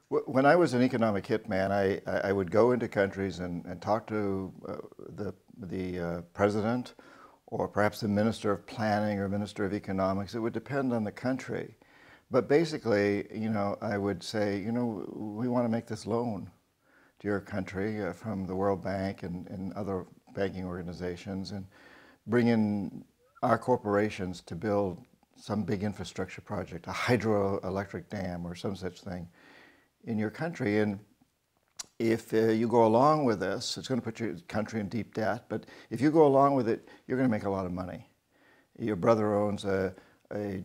When I was an economic hitman, I would go into countries and talk to the president or perhaps the minister of planning or minister of economics. It would depend on the country. But basically, I would say, we want to make this loan to your country from the World Bank and other banking organizations and bring in our corporations to build some big infrastructure project, a hydroelectric dam or some such thing in your country. And if you go along with this, it's going to put your country in deep debt, but if you go along with it, you're going to make a lot of money. Your brother owns a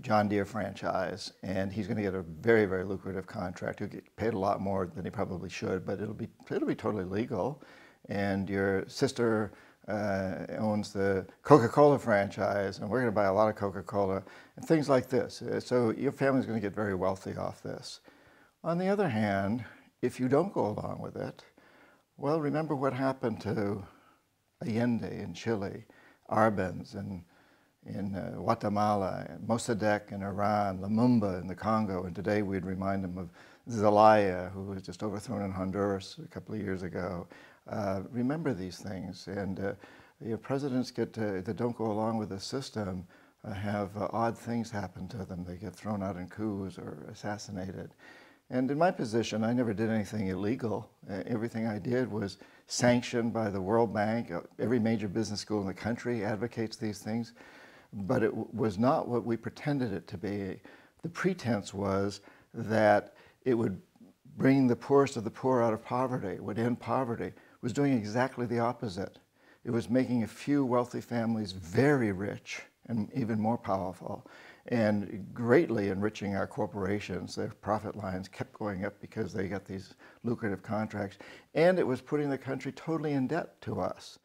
John Deere franchise, and he's going to get a very, very lucrative contract. He'll get paid a lot more than he probably should, but it'll be totally legal. And your sister owns the Coca-Cola franchise, and we're going to buy a lot of Coca-Cola, and things like this. So your family's going to get very wealthy off this. On the other hand, if you don't go along with it, well, remember what happened to Allende in Chile, Arbenz in Guatemala, Mossadegh in Iran, Lumumba in the Congo, and today we'd remind them of Zelaya, who was just overthrown in Honduras a couple of years ago. Remember these things, and presidents that don't go along with the system have odd things happen to them. They get thrown out in coups or assassinated. And in my position, I never did anything illegal. Everything I did was sanctioned by the World Bank. Every major business school in the country advocates these things, but it was not what we pretended it to be. The pretense was that it would bring the poorest of the poor out of poverty, would end poverty. It was doing exactly the opposite. It was making a few wealthy families very rich and even more powerful, and greatly enriching our corporations. Their profit lines kept going up because they got these lucrative contracts, and it was putting the country totally in debt to us.